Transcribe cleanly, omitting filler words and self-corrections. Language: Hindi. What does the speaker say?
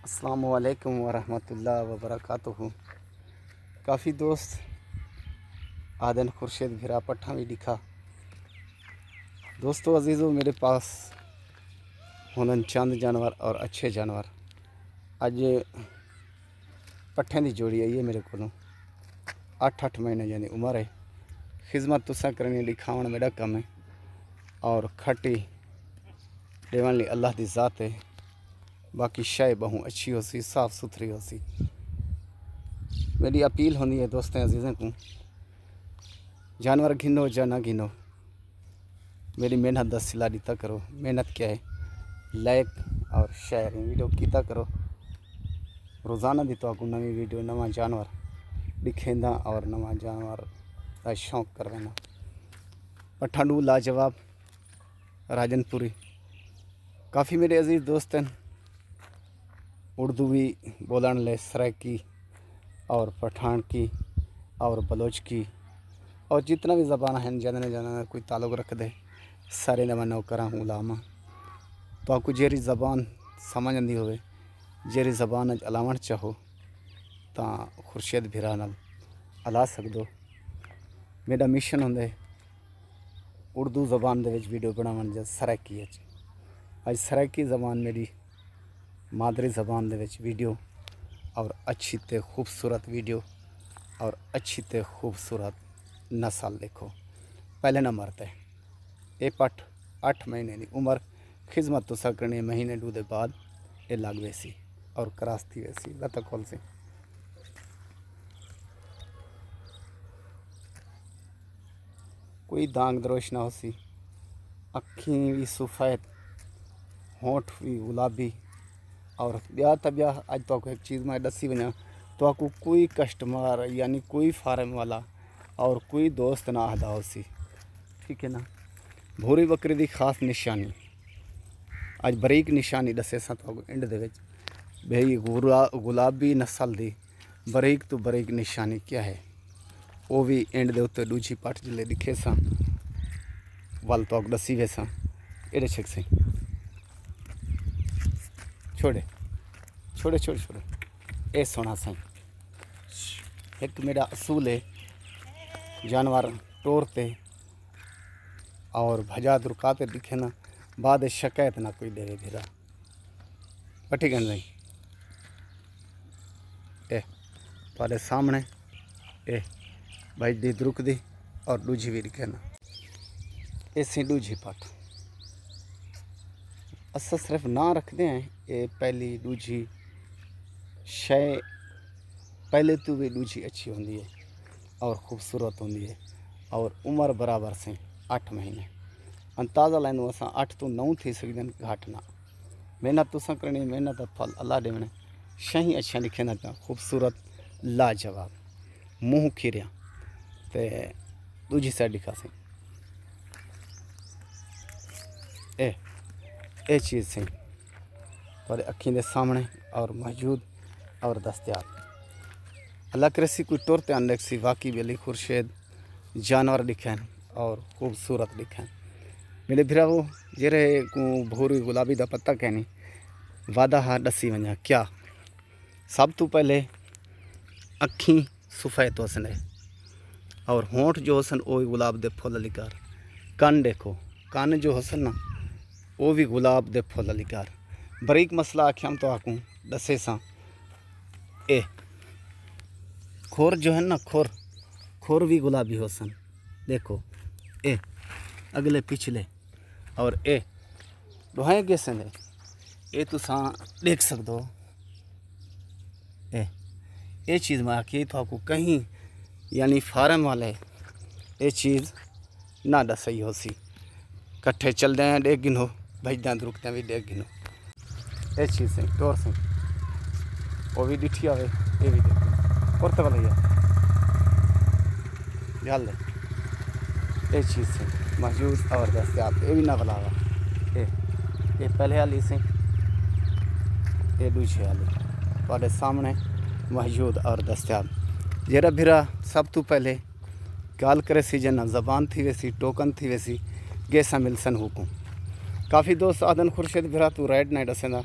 अस्सलामु अलैकुम वरहमतुल्लाहि वबरकातुहू। काफ़ी दोस्त आदन खुर्शीद भिरा पट्ठा भी दिखा। दोस्तों अजीज़ों, मेरे पास हुनन चंद जानवर और अच्छे जानवर। अज पट्ठे की जोड़ी आई है मेरे को। 8 महीने यानी उम्र है। खिदमत तुसा करनी दिखावन मेरा कम है और खटी देवन ली अल्लाह की ज़ात है। बाकी शाय बहु अच्छी हो सी, साफ़ सुथरी हो सी। मेरी अपील होनी है दोस्तों अजीज़ों को, जानवर घिनो या ना घिनो, मेरी मेहनत का सिला दिता करो। मेहनत क्या है, लाइक और शेयर वीडियो किता करो। रोज़ाना दी तो नवी वीडियो नवा जानवर दिखेंदा और नवा जानवर का शौक करवाना। पठांडू लाजवाब राजनपुरी। काफ़ी मेरे अजीज़ दोस्त हैं उर्दू भी बोलन ले, सराइकी और पठान की और बलोच की और जितना भी ज़बान हैं जाने जाना कोई ताल्लुक़ रख दे सारे नवा नौकरा उलामा। तो आपको जेरी ज़बान समझ आती हो, जेरी ज़बान अज अलावण चाहो तो खुर्शीद भिरा नाल अला सकदो। मेरा मिशन होंदे उर्दू ज़बान दे विच वीडियो बनावन जा सराइकी अज सराइकी ज़बान मेरी मादरी ज़बान दे विच वीडियो और अच्छी ते खूबसूरत वीडियो और अच्छी ते खूबसूरत नस्ल देखो। पहले नंबर ते ये पट 8 महीने की उम्र खिदमत तुसा करनी महीने दो दे बाद ये लग वैसी और क्रॉस थी वैसी लता खोल से। कोई दाग दरोश ना हो सी, अखी भी सफ़ेद, होंठ भी गुलाबी और ब्याह तब्या। अज तो एक चीज़ मैं दसी वना तो आपको कोई कस्टमर यानी कोई फार्म वाला और कोई दोस्त ना आदा हो सी, ठीक है ना। भूरी बकरी की खास निशानी अज बरीक निशानी दसे सा तो इंड दे विच भाई गुलाबी नस्ल की बरीक तो बरीक निशानी क्या है, वो भी इंड दे उत्ते दूजी पट जिले दिखे सा वल तो दसी वे सा एडे छिक से छोड़े छोड़े छोड़े छोड़े ए सोना साई। एक मेरा असूल है जानवर तोड़ते और भजा दुरकाते दिखे ना बाद शिकायत ना कोई देवे भिरा पटी गन नहीं। ए तुहाडे सामने ए भाई दी दुरुक दी और दूजी भी दिखे ना ऐसी दूजी पट असा सिर्फ ना रखते हैं। ये पहली दूजी शय पहले तो भी दूजी अच्छी होती है और खूबसूरत होती है और उम्र बराबर से 8 महीने अंदाज़ा लैंदो असा 8 तो 9 थी सकते घट ना। मेहनत तुसा करनी, मेहनत का फल अल्लाह देवने। शही अच्छा लिखे ना खूबसूरत लाजवाब मुँह खीरिया ते दूजी साइड दिखा से ए चीज़ से पर अखी के सामने और मौजूद और दस्तियाब। अल्लाह कृषि कोई टुर ध्यान रख सी वाकई बेली खुर्शीद जानवर दिखें और खूबसूरत दिखें। मेरे भिरा वो जेरे को भूरी गुलाबी का पत्ता कहनी वादा हा दसी वना क्या। सब तो पहले अखी सफ़ेद होसन और होंठ जो होसन वो गुलाब दे फुल लिकार। कान देखो, कान जो होसन ना वो भी गुलाब दे फुल लिकार। बरीक मसला आख्याम तो आकूँ दसे सा ए खोर जो है ना खोर भी गुलाबी होसन देखो ए अगले पिछले और ए दोहे कैसे ने ये तुसा देख सकते हो। ये चीज़ में आखी तो आपको कहीं यानी फार्म वाले ये चीज़ ना दसई हो सी। कट्ठे चल रहे हैं देख गिनो भजदा रुकते भी देख गिनो ये चीज़ से टोर से वो भी डिठी आवे ये भी देख और तो भैया गल ये चीज़ से मौजूद और दस्तियाब। ये भी ना भलावा ये पहले वाली से ये दूसरी वाली थोड़े सामने मौजूद और दस्तियाब। जरा भिरा सब तो पहले गाल करे सी जना ज़बान थी वैसी टोकन थी वैसी गैसा मिलसन हुकुम। काफ़ी दोस्त आदन खुर्शीद भिरा तू राइड नहीं दसेंदा